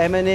MNA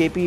KP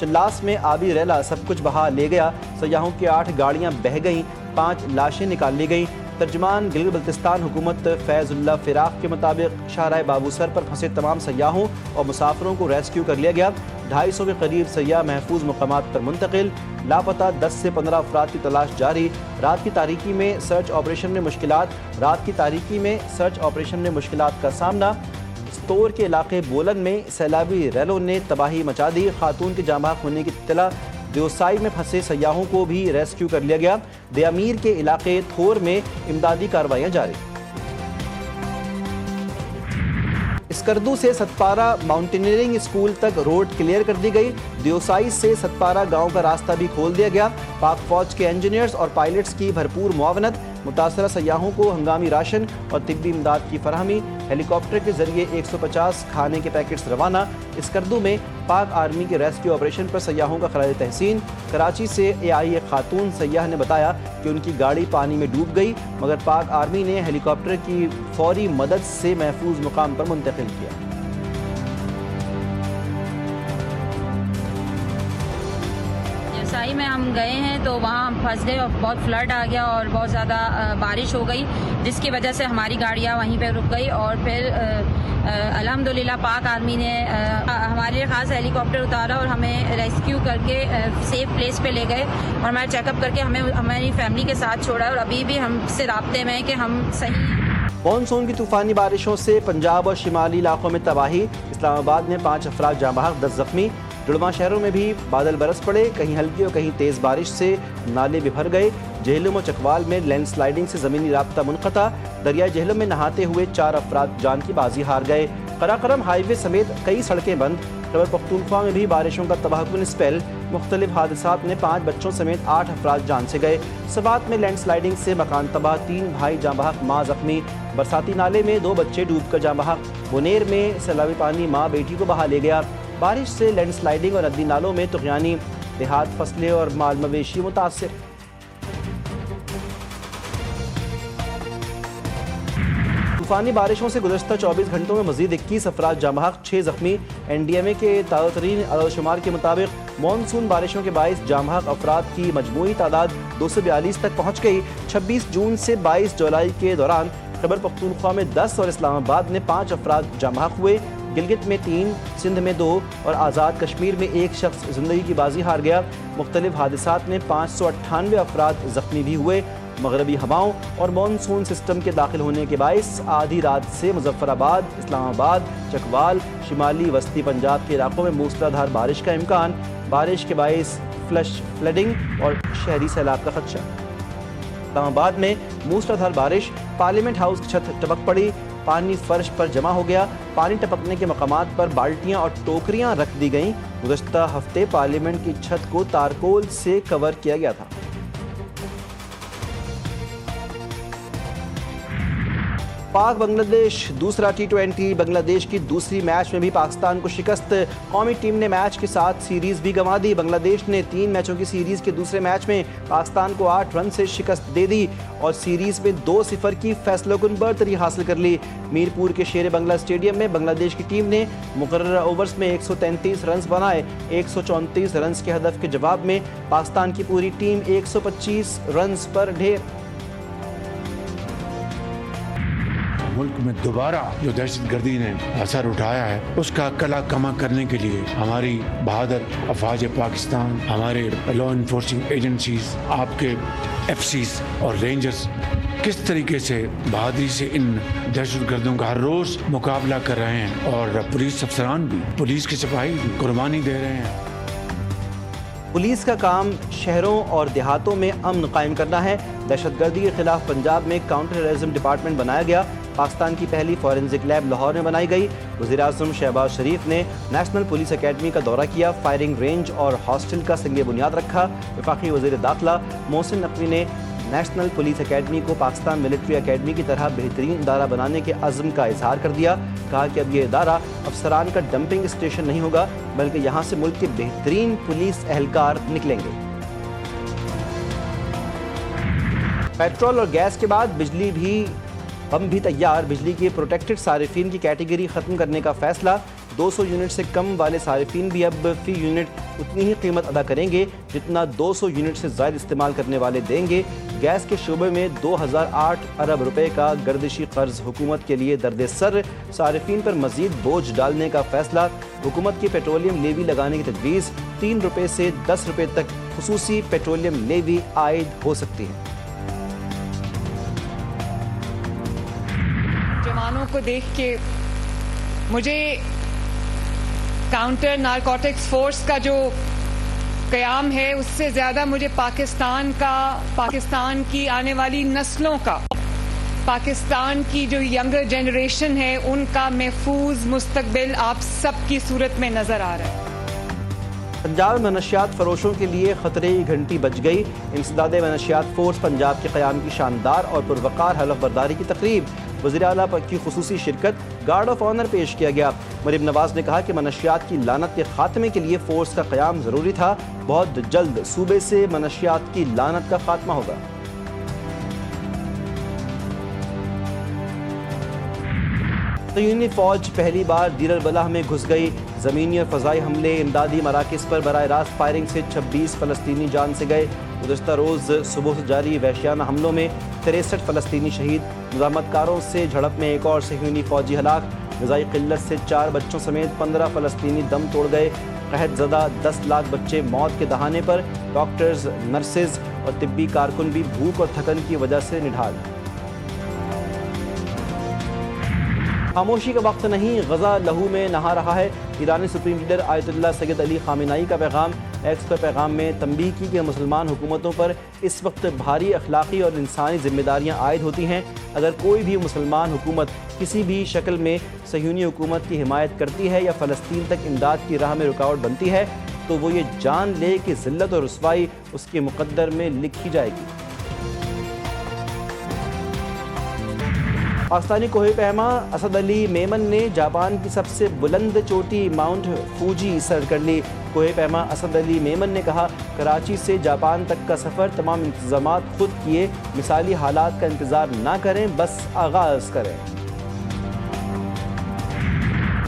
Chilas میں آبی ریلا سب کچھ بہا لے گیا، سیاحوں کی 8 گاڑیاں بہہ گئیں، 5 لاشیں نکال لی گئیں۔ ترجمان گلگت بلتستان حکومت فیض اللہ فراق کے مطابق شاہراہ بابو سر پر پھنسے تمام سیاحوں اور مسافروں کو ریسکیو کر لیا گیا۔ 250 کے قریب سیاح محفوظ مقامات پر منتقل، لاپتہ 10 سے 15 افراد کی تلاش جاری۔ رات کی تاریکی میں سرچ آپریشن میں مشکلات کا سامنا۔ ستور کے علاقے بولن میں سیلابی ریلوں نے تباہی مچا دی، خاتون کے جاں بحق ہونے کی اطلاع۔ دیوسائی میں پھنسے سیاحوں کو بھی ریسکیو کر لیا گیا۔ دیامیر کے علاقے تھور میں امدادی کارروائیاں جاری۔ اسکردو سے ستپارہ ماؤنٹینئرنگ اسکول تک روڈ کلیئر کر دی گئی۔ دیوسائی سے ستپارہ گاؤں کا راستہ بھی کھول دیا گیا۔ پاک فوج کے انجینئرز اور پائلٹس کی بھرپور معاونت، متاثرہ سیاحوں کو ہنگامی راشن اور طبی امداد کی فراہمی۔ ہیلی کاپٹر کے ذریعے 150 کھانے کے پیکٹس روانہ۔ اسکردو میں پاک آرمی کے ریسکیو آپریشن پر سیاحوں کا خراج تحسین۔ کراچی سے آئی ایک خاتون سیاح نے بتایا کہ ان کی گاڑی پانی میں ڈوب گئی، مگر پاک آرمی نے ہیلی کاپٹر کی فوری مدد سے محفوظ مقام پر منتقل کیا۔ دیوسائی میں ہم گئے ہیں تو وہاں ہم پھنس گئے اور بہت فلڈ آ گیا اور بہت زیادہ بارش ہو گئی، جس کی وجہ سے ہماری گاڑیاں وہیں پہ رک گئی اور پھر الحمدللہ پاک آرمی نے ہمارے لیے خاص ہیلی کاپٹر اتارا اور ہمیں ریسکیو کر کے سیف پلیس پہ لے گئے اور ہمارا چیک اپ کر کے ہمیں ہماری فیملی کے ساتھ چھوڑا اور ابھی بھی ہم سے رابطے میں ہیں کہ ہم صحیح۔ مانسون کی طوفانی بارشوں سے پنجاب اور شمالی علاقوں میں تباہی، اسلام آباد میں 5 افراد جاں بحق، 10 زخمی۔ جڑواں شہروں میں بھی بادل برس پڑے، کہیں ہلکی اور کہیں تیز بارش سے نالے بھی بھر گئے۔ جہلم اور چکوال میں لینڈ سلائیڈنگ سے زمینی رابطہ منقطع، دریائے جہلم میں نہاتے ہوئے 4 افراد جان کی بازی ہار گئے۔ قراقرم ہائی وے سمیت کئی سڑکیں بند۔ خیبر پختونخوا میں بھی بارشوں کا تباہ کن اسپیل، مختلف حادثات میں 5 بچوں سمیت 8 افراد جان سے گئے۔ سوات میں لینڈ سلائیڈنگ سے مکان تباہ، 3 بھائی جاں بحق، ماں زخمی۔ برساتی نالے میں 2 بچے ڈوب کر جاں بحق۔ بنیر میں سیلابی پانی ماں بیٹی کو بہا لے گیا۔ بارش سے لینڈ سلائیڈنگ اور ندی نالوں میں طغیانی، دیہات فصلیں اور مال مویشی متاثر۔ طوفانی بارشوں سے گزشتہ 24 گھنٹوں میں مزید 21 افراد جاں بحق، 6 زخمی۔ این ڈی ایم اے کے تازہ ترین اعداد و شمار کے مطابق مانسون بارشوں کے باعث جاں بحق افراد کی مجموعی تعداد 242 تک پہنچ گئی۔ 26 جون سے 22 جولائی کے دوران خیبر پختونخوا میں 10 اور اسلام آباد میں 5 افراد جاں بحق ہوئے۔ گلگت میں 3، سندھ میں 2 اور آزاد کشمیر میں 1 شخص زندگی کی بازی ہار گیا۔ مختلف حادثات میں 598 افراد زخمی بھی ہوئے۔ مغربی ہواؤں اور مانسون سسٹم کے داخل ہونے کے باعث آدھی رات سے مظفر آباد، اسلام آباد، چکوال، شمالی وسطی پنجاب کے علاقوں میں موسلادھار بارش کا امکان۔ بارش کے باعث فلڈنگ اور شہری سیلاب کا خدشہ۔ اسلام آباد میں موسلادھار بارش، پارلیمنٹ ہاؤس کی چھت ٹپک پڑی، پانی فرش پر جمع ہو گیا۔ پانی ٹپکنے کے مقامات پر بالٹیاں اور ٹوکریاں رکھ دی گئیں۔ گزشتہ ہفتے پارلیمنٹ کی چھت کو تارکول سے کور کیا گیا تھا۔ پاک بنگلہ دیش دوسرا T20، بنگلہ دیش کی دوسری میچ میں بھی پاکستان کو شکست۔ قومی ٹیم نے میچ کے ساتھ سیریز بھی گنوا دی۔ بنگلہ دیش نے 3 میچوں کی سیریز کے دوسرے میچ میں پاکستان کو 8 رن سے شکست دے دی اور سیریز میں 2-0 کی فیصلہ کن برتری حاصل کر لی۔ میرپور کے شیر بنگلہ اسٹیڈیم میں بنگلہ دیش کی ٹیم نے مقررہ اوورز میں 133 رنز بنائے۔ 134 رنز کے ہدف کے جواب میں پاکستان کی پوری ٹیم 125 رنز پر ڈھیر۔ ملک میں دوبارہ جو دہشت گردی نے اثر اٹھایا ہے اس کا کلا کما کرنے کے لیے ہماری بہادر افواج پاکستان، ہمارے لا انفورسنگ ایجنسیز، آپ کے ایف سیز اور رینجرز کس طریقے سے بہادری سے ان دہشت گردوں کا ہر روز مقابلہ کر رہے ہیں اور پولیس افسران بھی، پولیس کے سپاہی بھی قربانی دے رہے ہیں۔ پولیس کا کام شہروں اور دیہاتوں میں امن قائم کرنا ہے۔ دہشت گردی کے خلاف پنجاب میں کاؤنٹر ٹیررزم ڈپارٹمنٹ بنایا گیا۔ پاکستان کی پہلی فورنزک لیب لاہور میں بنائی گئی۔ وزیر اعظم شہباز شریف نے نیشنل پولیس اکیڈمی کا دورہ کیا، فائرنگ رینج اور ہاسٹل کا سنگ بنیاد رکھا۔ وفاقی وزیر داخلہ محسن نقوی نے نیشنل پولیس اکیڈمی کو پاکستان ملٹری اکیڈمی کی طرح بہترین ادارہ بنانے کے عزم کا اظہار کر دیا۔ کہا کہ اب یہ ادارہ افسران کا ڈمپنگ اسٹیشن نہیں ہوگا، بلکہ یہاں سے ملک کے بہترین پولیس اہلکار نکلیں گے۔ پیٹرول اور گیس کے بعد بجلی بھی ہم بھی تیار، بجلی کے پروٹیکٹڈ صارفین کی کیٹیگری ختم کرنے کا فیصلہ، 200 یونٹ سے کم والے صارفین بھی اب فی یونٹ اتنی ہی قیمت ادا کریں گے جتنا 200 یونٹ سے زائد استعمال کرنے والے دیں گے۔ گیس کے شعبے میں 2008 ارب روپے کا گردشی قرض حکومت کے لیے درد سر، صارفین پر مزید بوجھ ڈالنے کا فیصلہ، حکومت کی پیٹرولیم لیوی لگانے کی تجویز، 3 روپے سے 10 روپے تک خصوصی پیٹرولیم لیوی عائد ہو سکتی ہے۔ جوانوں کو دیکھ کے مجھے کاؤنٹر نارکوٹکس فورس کا جو قیام ہے اس سے زیادہ مجھے پاکستان کی آنے والی نسلوں کا، پاکستان کی جو ینگر جنریشن ہے ان کا محفوظ مستقبل آپ سب کی صورت میں نظر آ رہا ہے۔ پنجاب میں منشیات فروشوں کے لیے خطرے کی گھنٹی بج گئی۔ انسداد منشیات فورس پنجاب کے قیام کی شاندار اور پروقار حلف برداری کی تقریب، وزیر اعلیٰ کی خصوصی شرکت، گارڈ آف آنر پیش کیا گیا۔ مریم نواز نے کہا کہ منشیات کی لعنت کے خاتمے کے لیے فورس کا قیام ضروری تھا، بہت جلد صوبے سے منشیات کی لعنت کا خاتمہ ہوگا۔ صہیونی فوج پہلی بار دیر البلح میں گھس گئی، زمینی اور فضائی حملے، امدادی مراکز پر براہ راست فائرنگ سے 26 فلسطینی جان سے گئے۔ گزشتہ روز صبح سے جاری وحشیانہ حملوں میں 63 فلسطینی شہید، مزاحمت کاروں سے جھڑپ میں ایک اور صہیونی فوجی ہلاک، غذائی قلت سے 4 بچوں سمیت 15 فلسطینی دم توڑ گئے، قحط زدہ 10 لاکھ بچے موت کے دہانے پر، ڈاکٹرز، نرسز اور طبی کارکن بھی بھوک اور تھکن کی وجہ سے نڈھال۔ خاموشی کا وقت نہیں، غزہ لہو میں نہا رہا ہے، ایرانی سپریم لیڈر آیت اللہ سید علی خامنائی کا پیغام، ایکس پر پیغام میں تنبیہ کی کہ مسلمان حکومتوں پر اس وقت بھاری اخلاقی اور انسانی ذمہ داریاں عائد ہوتی ہیں۔ اگر کوئی بھی مسلمان حکومت کسی بھی شکل میں صہیونی حکومت کی حمایت کرتی ہے یا فلسطین تک امداد کی راہ میں رکاوٹ بنتی ہے تو وہ یہ جان لے کہ ذلت اور رسوائی اس کے مقدر میں لکھی جائے گی۔ پاکستانی کوہ پیما اسد علی میمن نے جاپان کی سب سے بلند چوٹی ماؤنٹ فوجی سر کر لی۔ کوہ پیما اسد علی میمن نے کہا، کراچی سے جاپان تک کا سفر تمام انتظامات خود کیے، مثالی حالات کا انتظار نہ کریں، بس آغاز کریں۔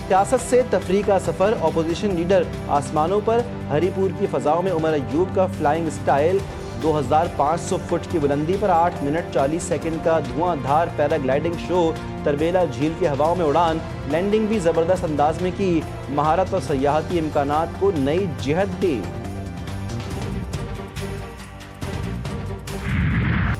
سیاست سے تفریح کا سفر، اپوزیشن لیڈر آسمانوں پر، ہری پور کی فضاؤں میں عمر ایوب کا فلائنگ سٹائل، 2500 فٹ کی بلندی پر 8 منٹ 40 سیکنڈ کا دھواں دھار پیرا گلائیڈنگ شو، تربیلا جھیل کی ہواؤں میں اڑان، لینڈنگ بھی زبردست انداز میں کی، مہارت اور سیاحتی امکانات کو نئی جہت دی۔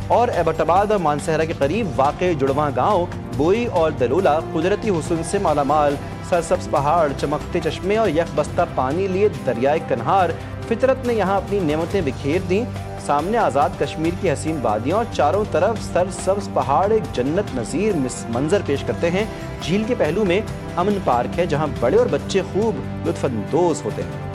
اور ایبٹ آباد اور مانسہرہ کے قریب واقع جڑواں گاؤں بوئی اور دلولا قدرتی حسن سے مالا مال، سرسبز پہاڑ، چمکتے چشمے اور یک بستہ پانی لیے دریائے کنہار، فطرت نے یہاں اپنی نعمتیں بکھیر دیں۔ سامنے آزاد کشمیر کی حسین وادیاں اور چاروں طرف سرسبز پہاڑ ایک جنت نظیر منظر پیش کرتے ہیں۔ جھیل کے پہلو میں امن پارک ہے جہاں بڑے اور بچے خوب لطف اندوز ہوتے ہیں۔